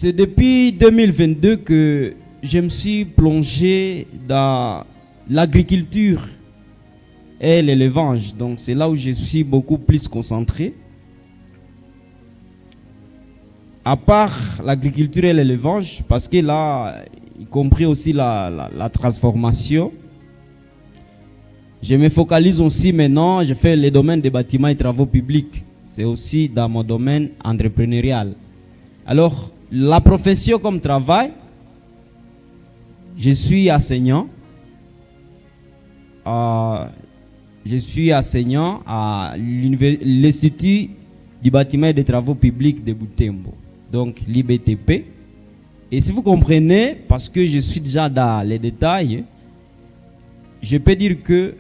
C'est depuis 2022 que je me suis plongé dans l'agriculture et l'élevage. Donc c'est là où je suis beaucoup plus concentré. À part l'agriculture et l'élevage, parce que là, y compris aussi la transformation, je me focalise aussi maintenant, je fais le domaine des bâtiments et travaux publics. C'est aussi dans mon domaine entrepreneurial. Alors, la profession comme travail, je suis enseignant. Je suis enseignant à l'Institut du bâtiment et des travaux publics de Butembo, donc l'IBTP. Et si vous comprenez, parce que je suis déjà dans les détails, je peux dire que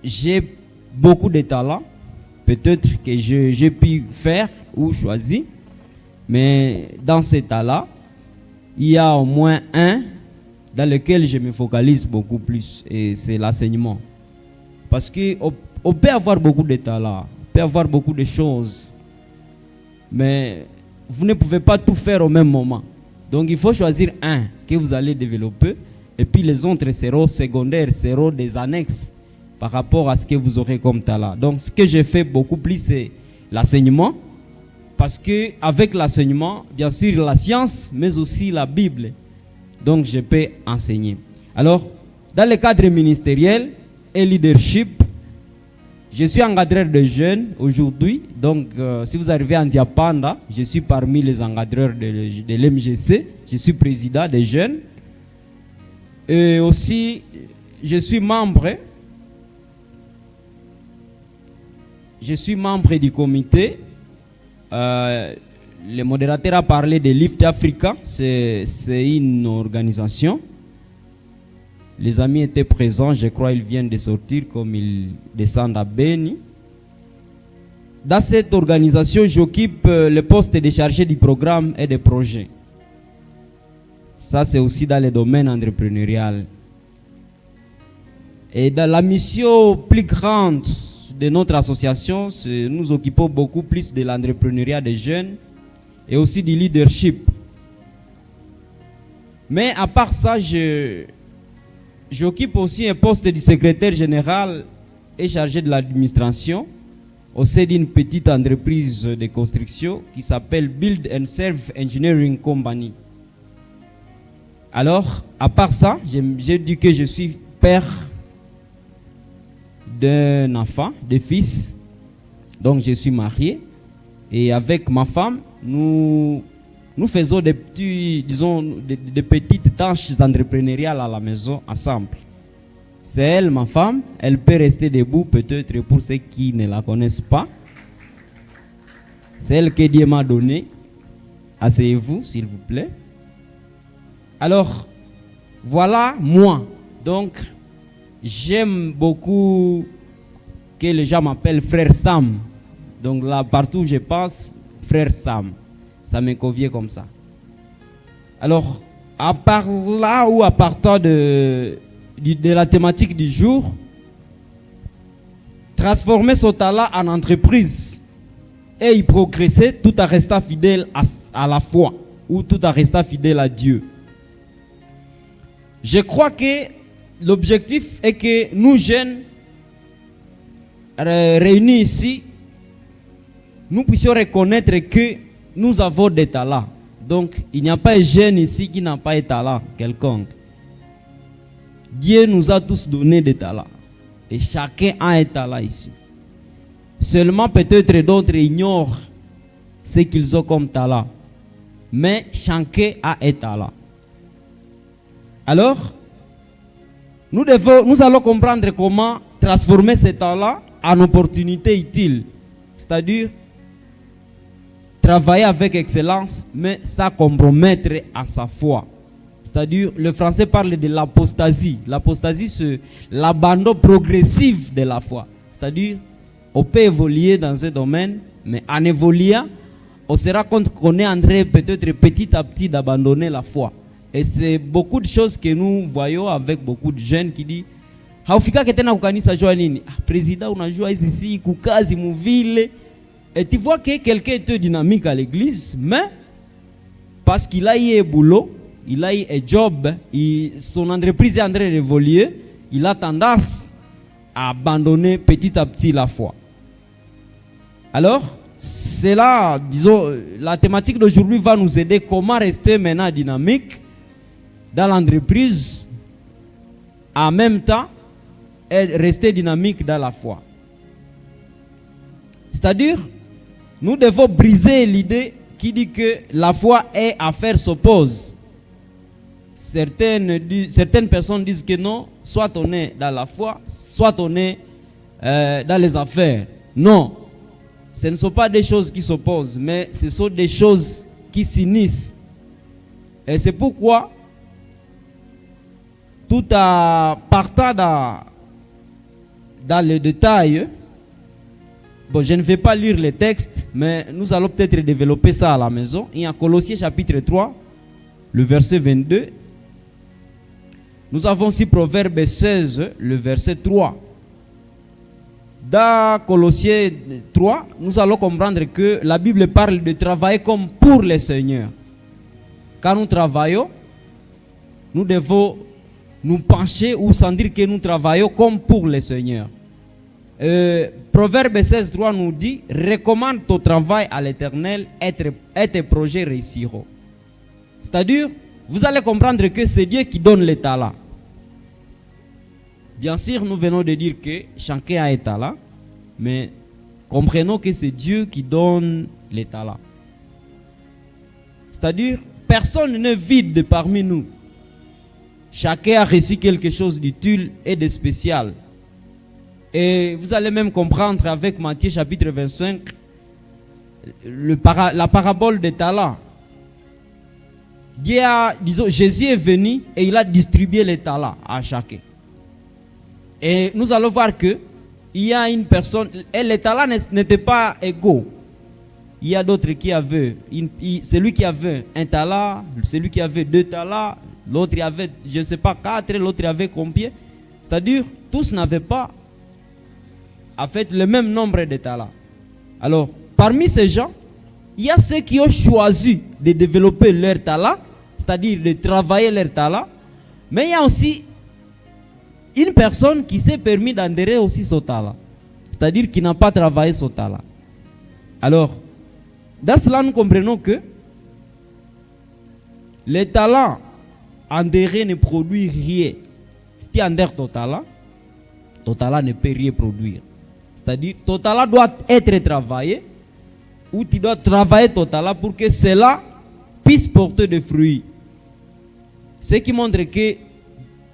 j'ai beaucoup de talents, peut-être que j'ai pu faire ou choisir, mais dans ces talents, il y a au moins un dans lequel je me focalise beaucoup plus, et c'est l'enseignement. Parce qu'on peut avoir beaucoup de talents, on peut avoir beaucoup de choses, mais vous ne pouvez pas tout faire au même moment. Donc il faut choisir un que vous allez développer, et puis les autres seront secondaires, seront des annexes par rapport à ce que vous aurez comme talent. Donc ce que j'ai fait beaucoup plus, c'est l'enseignement, parce qu'avec l'enseignement, bien sûr la science, mais aussi la Bible, donc je peux enseigner. Alors, dans le cadre ministériel et leadership, je suis encadreur de jeunes aujourd'hui. Donc, si vous arrivez en Diapanda, je suis parmi les encadreurs de l'MGC. Je suis président des jeunes. Et aussi, je suis membre du comité. Le modérateur a parlé de Lift Africa. C'est une organisation. Les amis étaient présents, je crois qu'ils viennent de sortir comme ils descendent à Beni. Dans cette organisation, j'occupe le poste de chargé du programme et des projets. Ça, c'est aussi dans le domaine entrepreneurial. Et dans la mission plus grande de notre association, nous occupons beaucoup plus de l'entrepreneuriat des jeunes et aussi du leadership. Mais à part ça, j'occupe aussi un poste de secrétaire général et chargé de l'administration au sein d'une petite entreprise de construction qui s'appelle Build and Serve Engineering Company. Alors, à part ça, j'ai dit que je suis père d'un enfant, de fils. Donc, je suis marié. Et avec ma femme, nous faisons des petites tâches entrepreneuriales à la maison ensemble. C'est elle, ma femme. Elle peut rester debout peut-être pour ceux qui ne la connaissent pas. C'est elle que Dieu m'a donné. Asseyez-vous, s'il vous plaît. Alors, voilà moi. Donc, j'aime beaucoup que les gens m'appellent frère Sam. Donc là, partout où je passe, frère Sam. Ça me convient comme ça. Alors, à part là ou à partir de la thématique du jour, transformer son talent en entreprise et y progresser tout en restant fidèle à la foi ou tout en restant fidèle à Dieu. Je crois que l'objectif est que nous jeunes réunis ici, nous puissions reconnaître que nous avons des talents. Donc, il n'y a pas un jeune ici qui n'a pas de talent quelconque. Dieu nous a tous donné des talents. Et chacun a un talent ici. Seulement peut-être d'autres ignorent ce qu'ils ont comme talent. Mais chacun a un talent. Alors, nous allons comprendre comment transformer ces talents en opportunités utiles. C'est-à-dire, travailler avec excellence, mais sans compromettre à sa foi. C'est-à-dire, le français parle de l'apostasie. L'apostasie, c'est l'abandon progressif de la foi. C'est-à-dire, on peut évoluer dans un domaine, mais en évoluant, on se rend compte qu'on est en train peut-être petit à petit d'abandonner la foi. Et c'est beaucoup de choses que nous voyons avec beaucoup de jeunes qui disent haufika tena kukanisa jua nini? Président, unajua hizi si kukazi muvile. Et tu vois que quelqu'un est dynamique à l'église, mais parce qu'il a eu un boulot, il a eu un job, son entreprise est en train d'évoluer, il a tendance à abandonner petit à petit la foi. Alors, c'est là, disons, la thématique d'aujourd'hui va nous aider comment rester maintenant dynamique dans l'entreprise, en même temps, et rester dynamique dans la foi. C'est-à-dire, nous devons briser l'idée qui dit que la foi et affaires s'opposent. Certaines personnes disent que non, soit on est dans la foi, soit on est dans les affaires. Non, ce ne sont pas des choses qui s'opposent, mais ce sont des choses qui s'unissent. Et c'est pourquoi, tout en partant dans le détail, bon, je ne vais pas lire les textes, mais nous allons peut-être développer ça à la maison. Il y a Colossiens chapitre 3, le verset 22. Nous avons aussi Proverbe 16, le verset 3. Dans Colossiens 3, nous allons comprendre que la Bible parle de travailler comme pour le Seigneur. Quand nous travaillons, nous devons nous pencher ou sentir que nous travaillons comme pour le Seigneur. Proverbe 16, 3 nous dit: recommande ton travail à l'Éternel et tes projets réussiront. C'est-à-dire, vous allez comprendre que c'est Dieu qui donne les talents. Bien sûr, nous venons de dire que chacun a un talent, mais comprenons que c'est Dieu qui donne les talents. C'est-à-dire, personne n'est vide parmi nous. Chacun a reçu quelque chose d'utile et de spécial. Et vous allez même comprendre avec Matthieu chapitre 25, la parabole des talents. Jésus est venu et il a distribué les talents à chacun. Et nous allons voir que il y a une personne, et les talents n'étaient pas égaux. Il y a d'autres qui avaient, celui qui avait un talent, celui qui avait 2 talents, l'autre avait, je ne sais pas, 4, l'autre avait combien. C'est-à-dire, tous n'avaient pas, en fait, le même nombre de talents. Alors, parmi ces gens, il y a ceux qui ont choisi de développer leur talent, c'est-à-dire de travailler leur talent, mais il y a aussi une personne qui s'est permis d'enterrer aussi son talent, c'est-à-dire qui n'a pas travaillé son talent. Alors, dans cela, nous comprenons que les talents enterrés ne produisent rien. Si tu enterres ton talent ne peut rien produire. C'est-à-dire, ton talent doit être travaillé, ou tu dois travailler ton talent pour que cela puisse porter des fruits. Ce qui montre que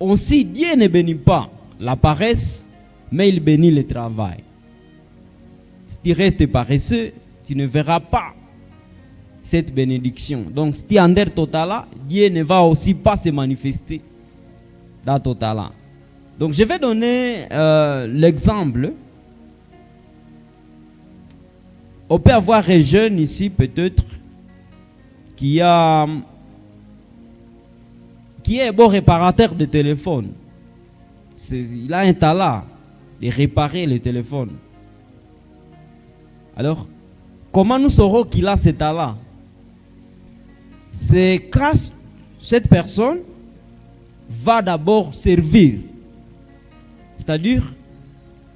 aussi Dieu ne bénit pas la paresse, mais il bénit le travail. Si tu restes paresseux, tu ne verras pas cette bénédiction. Donc si tu enterres ton talent, Dieu ne va aussi pas se manifester dans ton talent. Donc je vais donner l'exemple. On peut avoir un jeune ici peut-être qui est un bon réparateur de téléphone. Il a un talent de réparer les téléphones. Alors, comment nous saurons qu'il a ce talent? C'est quand cette personne va d'abord servir. C'est-à-dire,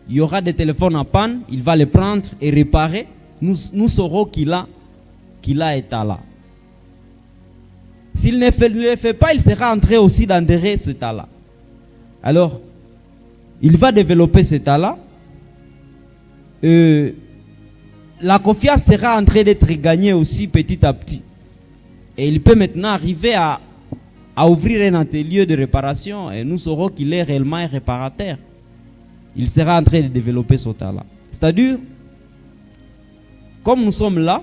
il y aura des téléphones en panne, il va les prendre et réparer. Nous saurons qu'il a un talent. S'il ne le fait pas, il sera en train aussi d'enterrer ce talent. Alors, il va développer ce talent. La confiance sera en train d'être gagnée aussi petit à petit. Et il peut maintenant arriver à ouvrir un atelier de réparation et nous saurons qu'il est réellement un réparateur. Il sera en train de développer son talent. C'est-à-dire, comme nous sommes là,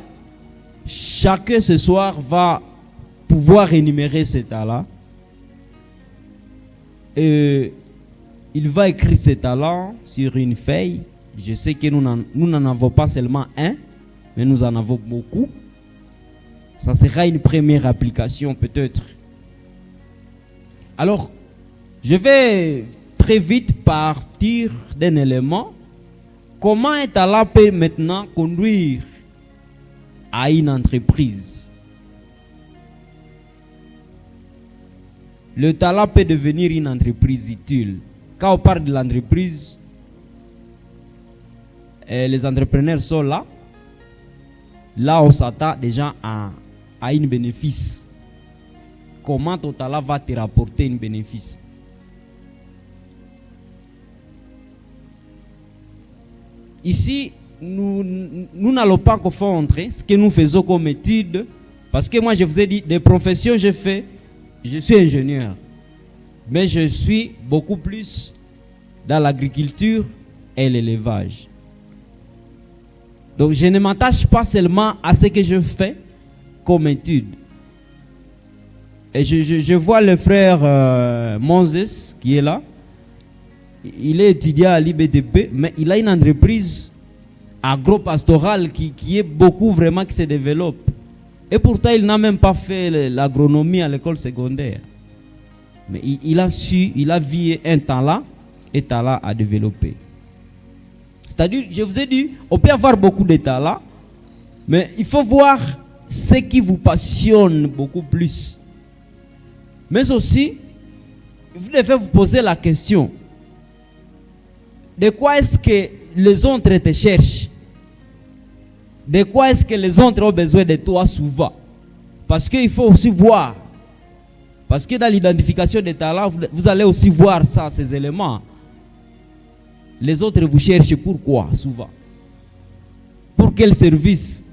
chacun ce soir va pouvoir énumérer ses talents. Et il va écrire ses talents sur une feuille. Je sais que nous n'en avons pas seulement un, mais nous en avons beaucoup. Ça sera une première application peut-être. Alors, je vais très vite partir d'un élément. Comment un talent peut maintenant conduire à une entreprise? le talent peut devenir une entreprise utile. Quand on parle de l'entreprise, les entrepreneurs sont là. Là, on s'attend déjà à un bénéfice. Comment ton talent va te rapporter un bénéfice? Ici, nous n'allons pas confondre ce que nous faisons comme étude, parce que moi je vous ai dit, des professions je suis ingénieur, mais je suis beaucoup plus dans l'agriculture et l'élevage. Donc je ne m'attache pas seulement à ce que je fais comme étude. Et je vois le frère Moses qui est là. Il est étudiant à l'IBTP, mais il a une entreprise agro-pastorale qui est beaucoup vraiment, qui se développe. Et pourtant, il n'a même pas fait l'agronomie à l'école secondaire. Mais il a vu un talent à développer. C'est-à-dire, je vous ai dit, on peut avoir beaucoup de talents, mais il faut voir ce qui vous passionne beaucoup plus. Mais aussi, vous devez vous poser la question: de quoi est-ce que les autres te cherchent? De quoi est-ce que les autres ont besoin de toi souvent? Parce qu'il faut aussi voir. Parce que dans l'identification des talents, vous allez aussi voir ça, ces éléments. Les autres vous cherchent pourquoi souvent? Pour quel service?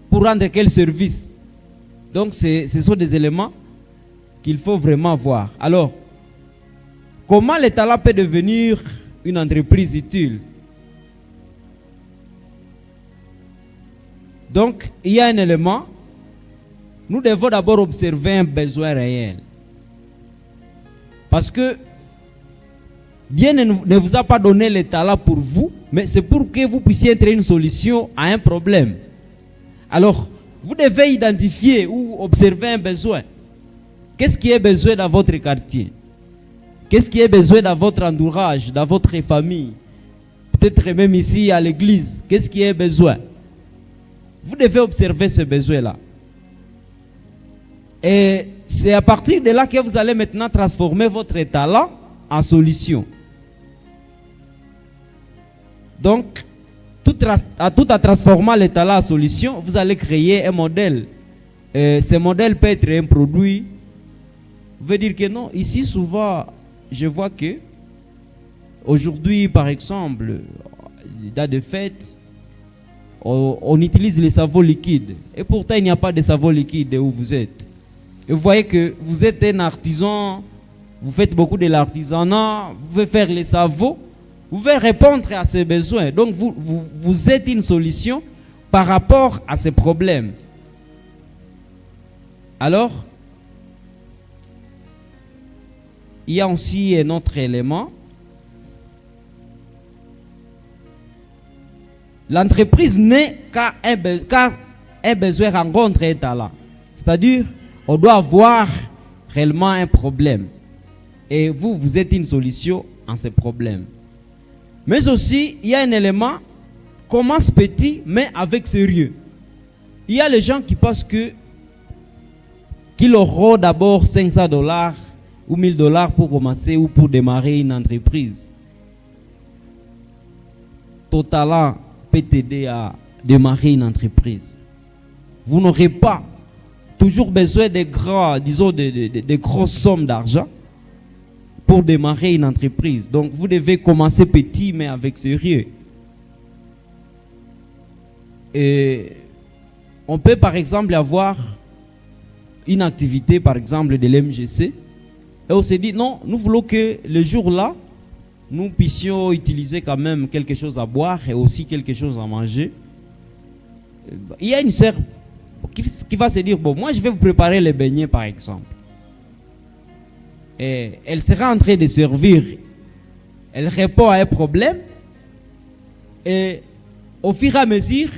Pour rendre quel service? Donc ce sont des éléments qu'il faut vraiment voir. Alors, comment le talent peut devenir une entreprise utile? Donc, il y a un élément. Nous devons d'abord observer un besoin réel. Parce que Dieu ne vous a pas donné le talent pour vous, mais c'est pour que vous puissiez être une solution à un problème. Alors, vous devez identifier ou observer un besoin. Qu'est-ce qui est besoin dans votre quartier? Qu'est-ce qui est besoin dans votre entourage, dans votre famille? Peut-être même ici à l'église. Qu'est-ce qui est besoin? Vous devez observer ce besoin-là. Et c'est à partir de là que vous allez maintenant transformer votre talent en solution. Donc, tout en transformant le talent en solution, vous allez créer un modèle. Ce modèle peut être un produit. Vous veut dire que non, ici souvent, je vois que aujourd'hui, par exemple, date de fête, on utilise les savons liquides. Et pourtant, il n'y a pas de savon liquide où vous êtes. Et vous voyez que vous êtes un artisan, vous faites beaucoup de l'artisanat, vous pouvez faire les savons, vous pouvez répondre à ces besoins. Donc, vous êtes une solution par rapport à ces problèmes. Alors, il y a aussi un autre élément. L'entreprise n'est car un besoin rencontre un talent. C'est-à-dire, on doit avoir réellement un problème. Et vous êtes une solution à ce problème. Mais aussi, il y a un élément, commence petit, mais avec sérieux. Il y a les gens qui pensent qu'ils auront d'abord $500 ou $1000 pour commencer ou pour démarrer une entreprise. Ton talent peut t'aider à démarrer une entreprise. Vous n'aurez pas toujours besoin de grosses sommes d'argent pour démarrer une entreprise. Donc vous devez commencer petit mais avec sérieux. Et on peut par exemple avoir une activité par exemple de l'MGC et on s'est dit non, nous voulons que le jour-là nous puissions utiliser quand même quelque chose à boire et aussi quelque chose à manger. Il y a une sœur qui va se dire, bon, moi je vais vous préparer les beignets par exemple. Et elle sera en train de servir. Elle répond à un problème. Et au fur et à mesure,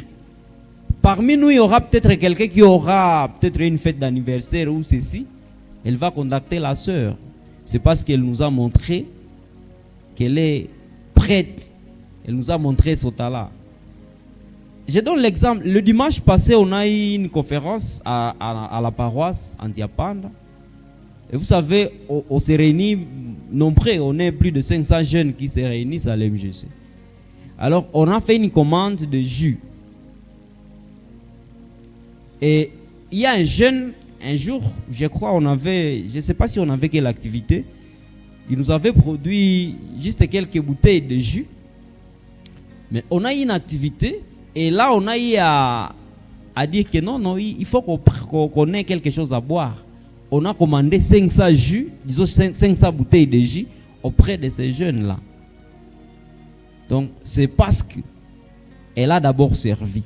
parmi nous, il y aura peut-être quelqu'un qui aura peut-être une fête d'anniversaire ou ceci. Elle va contacter la sœur. C'est parce qu'elle nous a montré qu'elle est prête. Elle nous a montré son talent. Je donne l'exemple. Le dimanche passé, on a eu une conférence à la paroisse Andiapanda. Et vous savez, on se réunit nombreux, on est plus de 500 jeunes qui se réunissent à l'MGC. Alors, on a fait une commande de jus. Et il y a un jeune, un jour, je crois, je ne sais pas si on avait quelle activité, il nous avait produit juste quelques bouteilles de jus. Mais on a eu une activité, et là, on a eu à dire que non, il faut qu'on ait quelque chose à boire. On a commandé 500 jus, disons 500 bouteilles de jus auprès de ces jeunes-là. Donc, c'est parce qu'elle a d'abord servi.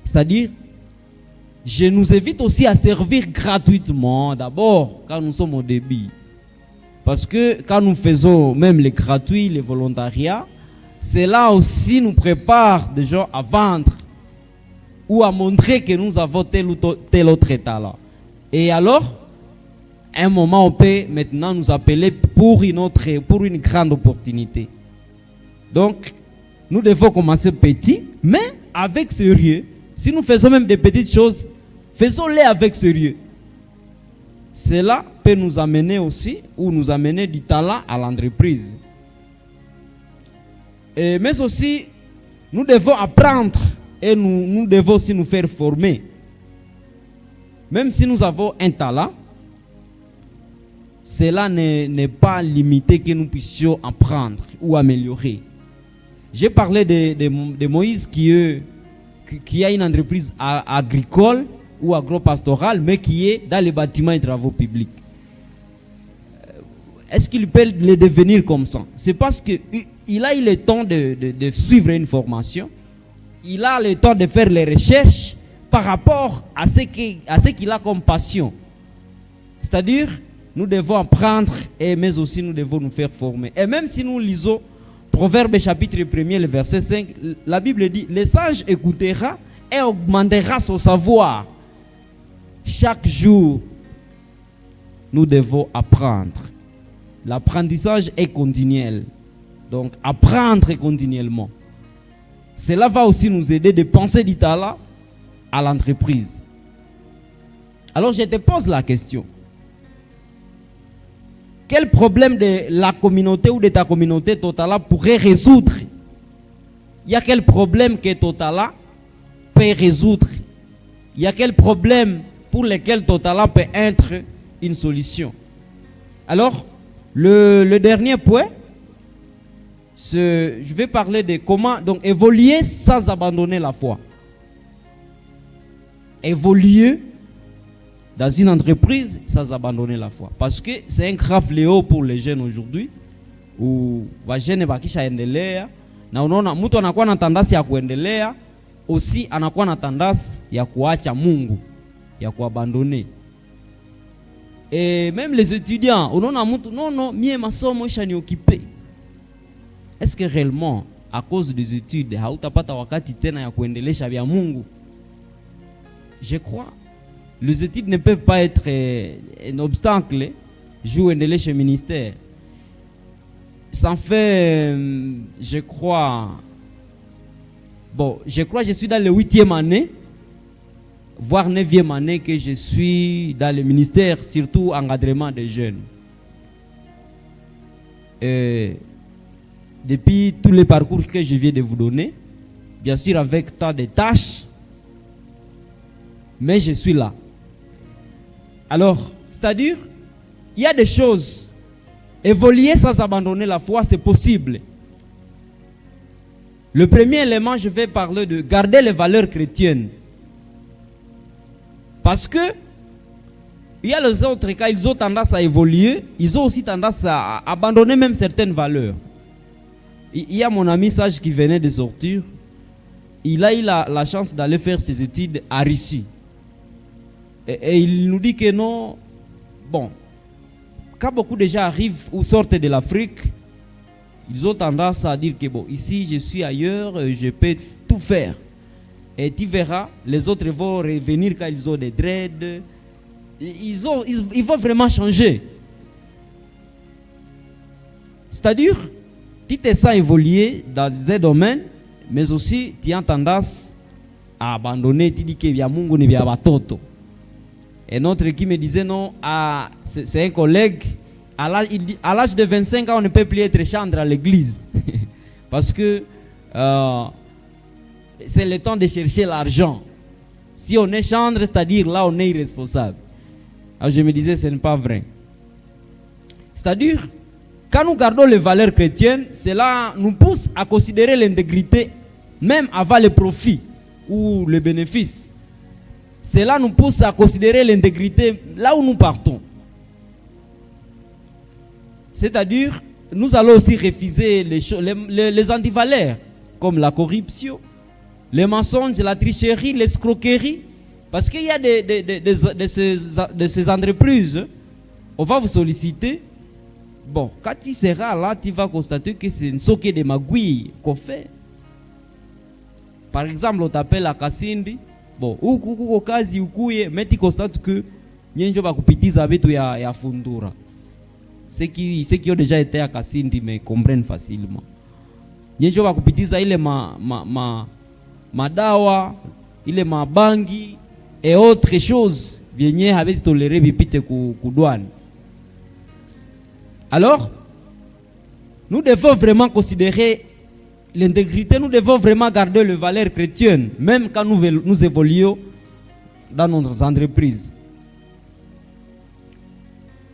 C'est-à-dire, je nous invite aussi à servir gratuitement, d'abord, quand nous sommes au début. Parce que quand nous faisons même les gratuits, les volontariats, cela aussi nous prépare des gens à vendre ou à montrer que nous avons tel ou tel autre talent. Et alors, à un moment, on peut maintenant nous appeler pour une grande opportunité. Donc, nous devons commencer petit, mais avec sérieux. Si nous faisons même des petites choses, faisons-les avec sérieux. Cela peut nous amener aussi, ou nous amener du talent à l'entreprise. Mais aussi, nous devons apprendre et nous devons aussi nous faire former. Même si nous avons un talent, cela n'est pas limité que nous puissions apprendre ou améliorer. J'ai parlé de Moïse qui a une entreprise agricole ou agro-pastorale, mais qui est dans les bâtiments et travaux publics. Est-ce qu'il peut le devenir comme ça? C'est parce qu'il a eu le temps de suivre une formation, il a le temps de faire les recherches par rapport à ce qu'il a comme passion. C'est-à-dire, nous devons apprendre, mais aussi nous devons nous faire former. Et même si nous lisons Proverbe chapitre 1er, le verset 5, la Bible dit, le sage écoutera et augmentera son savoir. Chaque jour, nous devons apprendre. L'apprentissage est continuel. Donc, apprendre continuellement. Cela va aussi nous aider de penser du talent à l'entreprise. Alors, je te pose la question. Quel problème de la communauté ou de ta communauté Totala pourrait résoudre? Il y a quel problème que Totala peut résoudre? Il y a quel problème pour lequel Totala peut être une solution? Alors, le dernier point, je vais parler de comment donc évoluer sans abandonner la foi. Évoluer dans une entreprise sans abandonner la foi. Parce que c'est un grave fléau pour les jeunes aujourd'hui. Où les jeunes bakisha endelea. Na unaona mtu anakuwa na tandasi ya kuendelea, aussi anakuwa na tandasi ya kuacha Mungu, ya kuabandonner. Et même les étudiants, unaona mtu non, mie masomo isha ni occupé. Est-ce que réellement à cause des études hautapata wakati tena ya kuendelesha vya Mungu? Je crois les études ne peuvent pas être un obstacle jouer dans le ministère. Ça fait, je crois, je suis dans la 8e année, voire 9e année que je suis dans le ministère, surtout encadrement des jeunes. Depuis tous les parcours que je viens de vous donner, bien sûr avec tant de tâches, mais je suis là. Alors, c'est-à-dire, il y a des choses. Évoluer sans abandonner la foi, c'est possible. Le premier élément, je vais parler de garder les valeurs chrétiennes. Parce que, il y a les autres cas, ils ont tendance à évoluer, ils ont aussi tendance à abandonner même certaines valeurs. Il y a mon ami sage qui venait de sortir, il a eu la chance d'aller faire ses études à Russie. Et il nous dit que non, quand beaucoup de gens arrivent ou sortent de l'Afrique, ils ont tendance à dire que ici je suis ailleurs, je peux tout faire. Et tu verras, les autres vont revenir quand ils ont des dreads. Ils vont vraiment changer. C'est-à-dire, tu te sens évoluer dans un domaine, mais aussi tu as tendance à abandonner, tu dis que via Mungu ni via batoto. Un autre qui me disait non, c'est un collègue, à l'âge de 25 ans, on ne peut plus être chantre à l'église. Parce que c'est le temps de chercher l'argent. Si on est chantre, c'est-à-dire là, on est irresponsable. Alors je me disais, ce n'est pas vrai. C'est-à-dire, quand nous gardons les valeurs chrétiennes, cela nous pousse à considérer l'intégrité même avant le profit ou le bénéfice. Cela nous pousse à considérer l'intégrité là où nous partons. C'est-à-dire, nous allons aussi refuser les antivaleurs, comme la corruption, les mensonges, la tricherie, l'escroquerie. Parce qu'il y a de ces entreprises, on va vous solliciter. Bon, quand tu seras là, tu vas constater que c'est une soque de magouilles qu'on fait. Par exemple, on t'appelle à Kasindi. Bon, ou kazi ukuye, mais tu constates que nyenjo va kupitiza vitu ya fundura. Ceux qui ont déjà été à Kasindi me comprennent facilement. Nyenjo va kupitiza ile madawa, ile mabangi et autres choses vyenye havezi tolere vipite kudouane. Alors, nous devons vraiment considérer l'intégrité, nous devons vraiment garder les valeurs chrétiennes, même quand nous évoluons dans nos entreprises.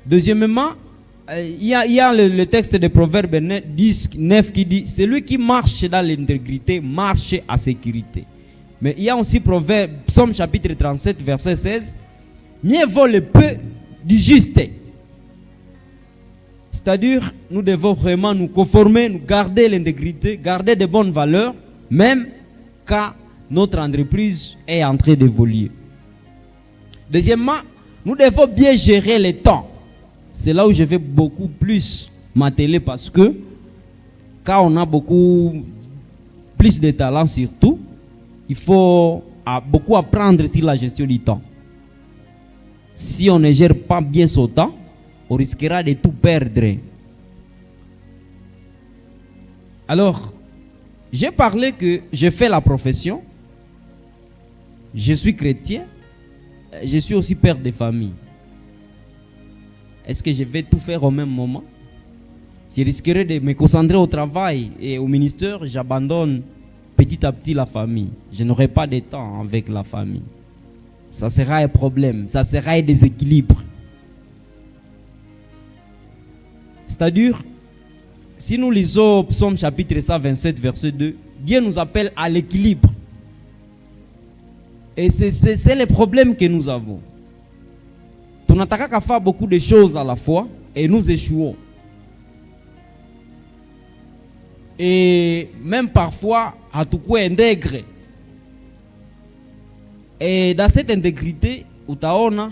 Deuxièmement, il y a le texte de Proverbe 9 qui dit « Celui qui marche dans l'intégrité marche à sécurité ». Mais il y a aussi Proverbe, Psaume chapitre 37, verset 16 « Mieux vaut le peu du juste ». C'est-à-dire, nous devons vraiment nous conformer, nous garder l'intégrité, garder de bonnes valeurs, même quand notre entreprise est en train d'évoluer. Deuxièmement, nous devons bien gérer le temps. C'est là où je vais beaucoup plus m'atteler parce que quand on a beaucoup plus de talent surtout, il faut beaucoup apprendre sur la gestion du temps. Si on ne gère pas bien son temps, on risquera de tout perdre. Alors, j'ai parlé que je fais la profession, je suis chrétien, je suis aussi père de famille. Est-ce que je vais tout faire au même moment? Je risquerai de me concentrer au travail et au ministère, j'abandonne petit à petit la famille. Je n'aurai pas de temps avec la famille. Ça sera un problème, ça sera un déséquilibre. C'est-à-dire, si nous lisons Psaume chapitre 127, verset 2, Dieu nous appelle à l'équilibre. Et c'est le problème que nous avons. On attaque à faire beaucoup de choses à la fois et nous échouons. Et même parfois, à tout coup intègre. Et dans cette intégrité, utaona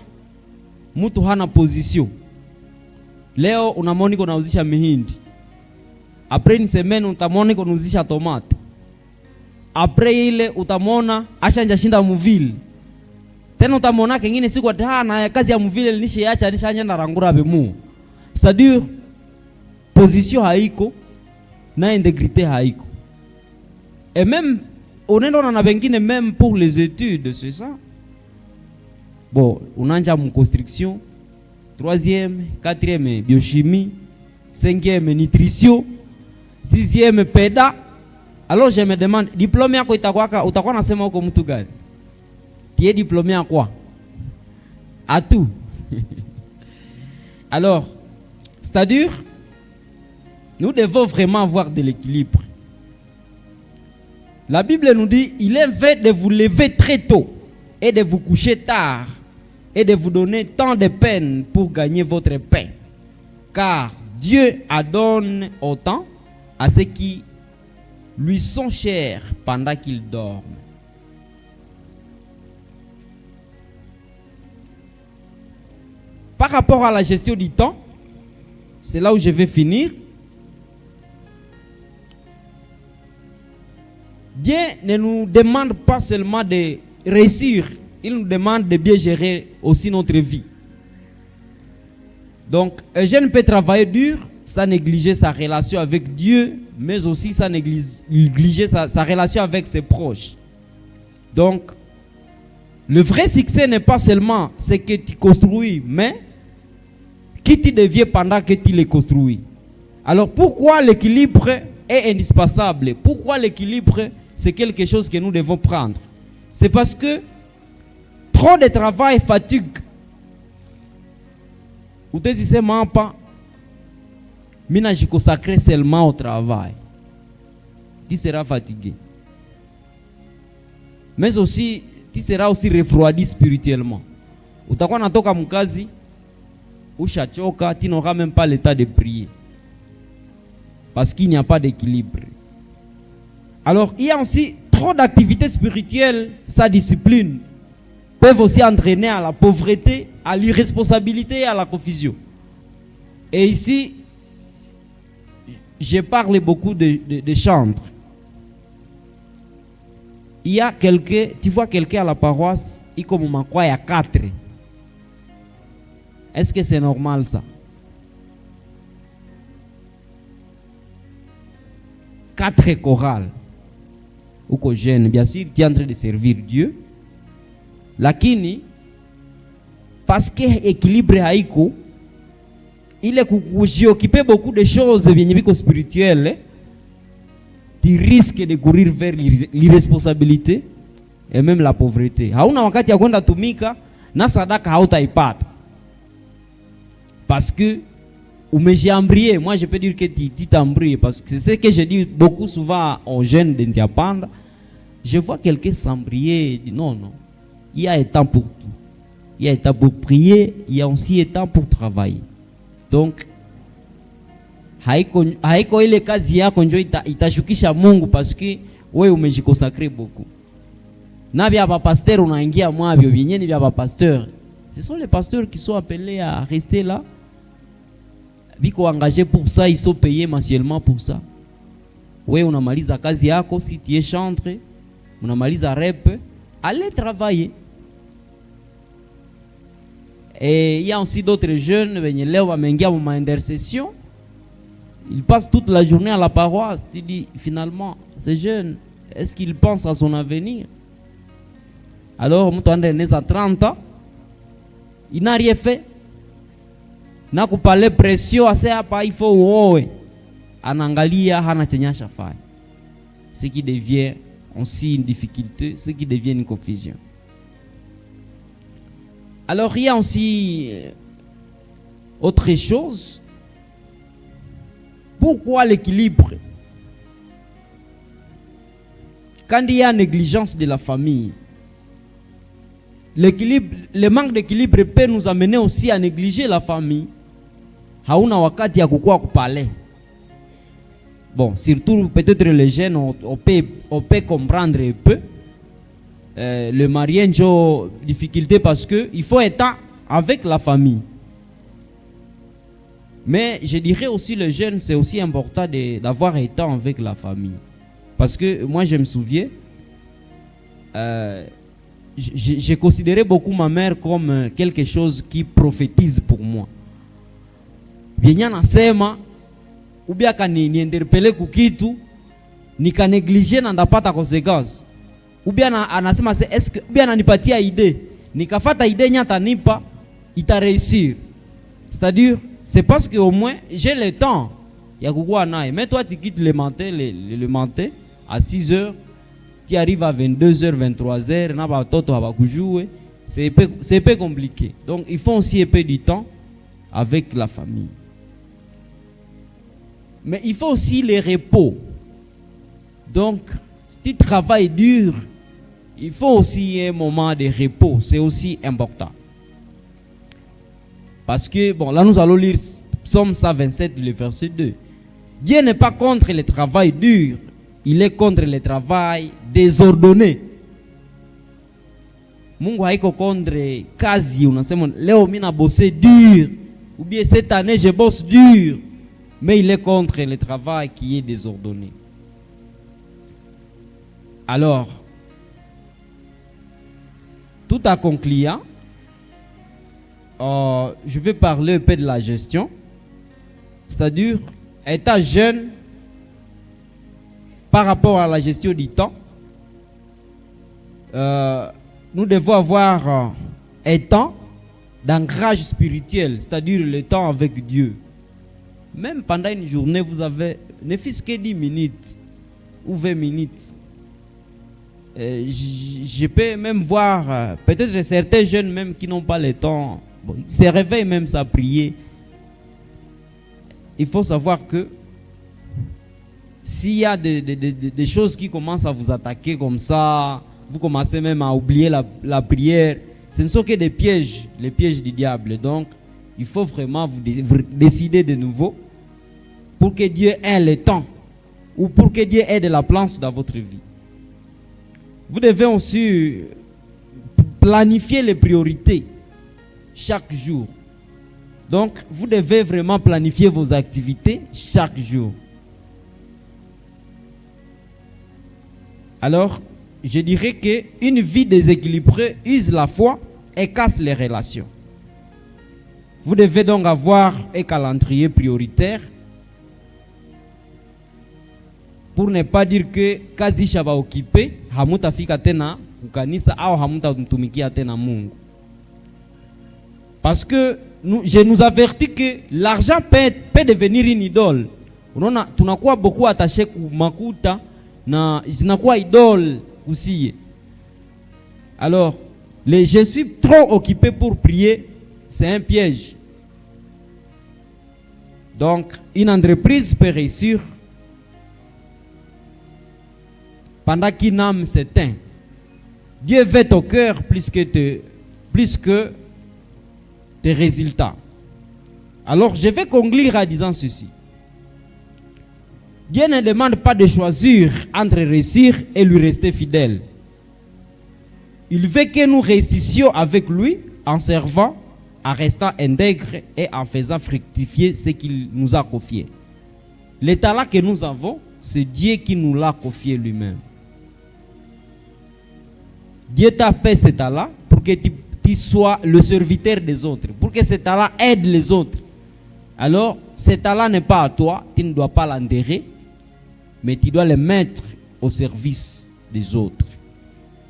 mtu hana position. Leo unamoni kunauzisha mihindi. Après une semaine utamoni kunauzisha tomate. Après ile utamona ashanja shinda muvile. Tena utamona kengine siku na kazi ya muvile nishiacha nishanya na rangura bemu. C'est-à-dire position haiko na intégrité haiko. Et même unaenda na wengine même pour les études, c'est ça. Bon, unanja en construction, 3e, 4e biochimie, 5e nutrition, 6e péda. Alors je me demande, diplôme yako utakuwa nasema huko mtu gani? Tu es diplômé en quoi? À tout. Alors, c'est-à-dire, nous devons vraiment avoir de l'équilibre. La Bible nous dit, il est fait de vous lever très tôt et de vous coucher tard et de vous donner tant de peine pour gagner votre pain. Car Dieu adonne autant à ceux qui lui sont chers pendant qu'ils dorment. Par rapport à la gestion du temps, c'est là où je vais finir. Dieu ne nous demande pas seulement de réussir, il nous demande de bien gérer aussi notre vie. Donc, un jeune peut travailler dur sans négliger sa relation avec Dieu, mais aussi sans négliger sa relation avec ses proches. Donc, Le vrai succès n'est pas seulement ce que tu construis, mais qui tu deviens pendant que tu les construis. Alors pourquoi l'équilibre est indispensable? Pourquoi l'équilibre, c'est quelque chose que nous devons prendre? C'est parce que trop de travail fatigue. Ou te disais, mina je consacre seulement au travail. Tu seras fatigué. Mais aussi, tu seras aussi refroidi spirituellement. Utakuwa natoka mkazi, ushachoka, tu n'auras même pas l'état de prier. Parce qu'il n'y a pas d'équilibre. Alors, il y a aussi trop d'activités spirituelles, sa discipline, peuvent aussi entraîner à la pauvreté, à l'irresponsabilité et à la confusion. Et ici, je parle beaucoup de chantres. Il y a quelqu'un, tu vois quelqu'un à la paroisse, il comme on croit, il y a 4. Est-ce que c'est normal ça? 4 chorales. Ou que jeune, bien sûr, tu es en train de servir Dieu. Lakini, parce que l'équilibre haïko, il est occupé beaucoup de choses bien spirituelles. Tu risques de courir vers l'irresponsabilité et même la pauvreté. Hauna wakati ya kwenda tumika na sadaka hautaipata. Parce que umejambrier, moi je peux dire que tu t'embrouilles parce que c'est ce que je dis beaucoup souvent aux jeunes de Nziapanda. Je vois quelqu'un s'embrier, dit non, il y a un temps pour tout. Il y a un temps pour prier, il y a aussi un temps pour travailler. Donc haiko ile kazi yako njo itashukisha Mungu parce que wewe umejikonsacrer beaucoup. Na bia ba pasteur unaingia mwavyo vyenyewe bia ba pasteur. Ce sont les pasteurs qui sont appelés à rester là. Biko engagés pour ça, ils sont payés mensuellement pour ça. Wewe unamaliza kazi yako, si tu es chantre, unamaliza rep, allez travailler. Et il y a aussi d'autres jeunes, leo wameingia mu intercession. Ils passent toute la journée à la paroisse. Tu dis, finalement, ces jeunes, est-ce qu'ils pensent à son avenir? Alors, mtu ande à 30 ans, il n'a rien fait. Na kupale pression ase hapa il faut uoe. Anangalia hana chenye shafai. Ce qui devient aussi une difficulté, ce qui devient une confusion. Alors, il y a aussi autre chose. Pourquoi l'équilibre? Quand il y a négligence de la famille, le manque d'équilibre peut nous amener aussi à négliger la famille. Hauna wakati ya kukua kupale. Bon, surtout peut-être les jeunes, on peut comprendre un peu. Le mariage a difficulté parce que il faut être avec la famille. Mais je dirais aussi les jeunes, c'est aussi important d'avoir un temps avec la famille. Parce que moi je me souviens, j'ai considéré beaucoup ma mère comme quelque chose qui prophétise pour moi. Bien nasema, ou bien ni interpeller kukitu, ni ka négliger na ndapata conséquence. Ou bien anasema est-ce que bien ananipatia idée, nikafata idée nyata nipa, ita réussir. C'est-à-dire c'est parce qu'au moins j'ai le temps. Ya kukua nae. Mais toi tu quittes le matin à 6h, tu arrives à 22h, 23h, na ba toto abakujue, c'est un peu compliqué. Donc il faut aussi un peu du temps avec la famille. Mais il faut aussi les repos. Donc si tu travailles dur, il faut aussi un moment de repos, c'est aussi important. Parce que, bon, là nous allons lire Psaume 127, le verset 2. Dieu n'est pas contre le travail dur, il est contre le travail désordonné. Mungu haiko contre kazi, unasema leo mina bosse dur, ou bien cette année je bosse dur, mais il est contre le travail qui est désordonné. Alors, tout en concluant, je vais parler un peu de la gestion. C'est-à-dire, étant jeune, par rapport à la gestion du temps, nous devons avoir un temps d'ancrage spirituel, c'est-à-dire le temps avec Dieu. Même pendant une journée, vous avez ne fût-ce que 10 minutes ou 20 minutes. Je peux même voir peut-être certains jeunes même qui n'ont pas le temps, ils se réveillent même à prier. Il faut savoir que s'il y a des choses qui commencent à vous attaquer comme ça, vous commencez même à oublier la prière, ce ne sont que des pièges, les pièges du diable. Donc, il faut vraiment vous décider de nouveau pour que Dieu ait le temps ou pour que Dieu ait de la place dans votre vie. Vous devez aussi planifier les priorités chaque jour. Donc, vous devez vraiment planifier vos activités chaque jour. Alors, je dirais qu'une vie déséquilibrée use la foi et casse les relations. Vous devez donc avoir un calendrier prioritaire pour ne pas dire que kazi shaba occupé, hamutafika tena kukanisa au hamutamtumikia tena Mungu. Parce que je nous avertis que l'argent peut devenir une idole. Unaona tunakuwa beaucoup attaché ku makuta na zinakuwa idole aussi. Alors, je suis trop occupé pour prier, c'est un piège. Donc, une entreprise peut réussir pendant qu'une âme s'éteint. Dieu veut ton cœur plus que tes résultats. Alors, je vais conclure en disant ceci. Dieu ne demande pas de choisir entre réussir et lui rester fidèle. Il veut que nous réussissions avec lui en servant, en restant intègres et en faisant fructifier ce qu'il nous a confié. Le talent que nous avons, c'est Dieu qui nous l'a confié lui-même. Dieu t'a fait ce talent pour que tu sois le serviteur des autres, pour que ce talent aide les autres. Alors, ce talent n'est pas à toi, tu ne dois pas l'enterrer, mais tu dois le mettre au service des autres.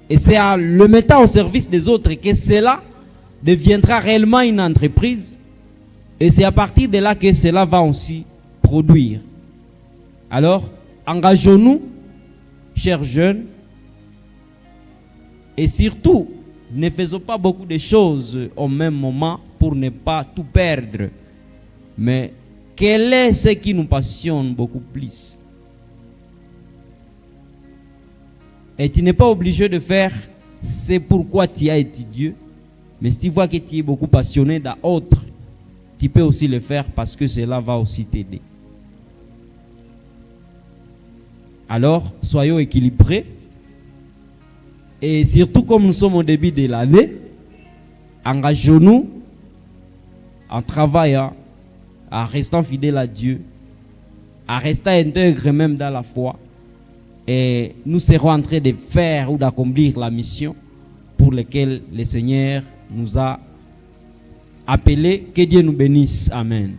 Et c'est en le mettant au service des autres que cela deviendra réellement une entreprise. Et c'est à partir de là que cela va aussi produire. Alors, engageons-nous, chers jeunes, et surtout, ne faisons pas beaucoup de choses au même moment pour ne pas tout perdre. Mais quel est ce qui nous passionne beaucoup plus? Et tu n'es pas obligé de faire c'est pourquoi tu as étudié. Mais si tu vois que tu es beaucoup passionné dans autre, tu peux aussi le faire parce que cela va aussi t'aider. Alors, soyons équilibrés. Et surtout comme nous sommes au début de l'année, engageons-nous en travaillant, en restant fidèles à Dieu, en restant intègres même dans la foi. Et nous serons en train de faire ou d'accomplir la mission pour laquelle le Seigneur nous a appelés. Que Dieu nous bénisse. Amen.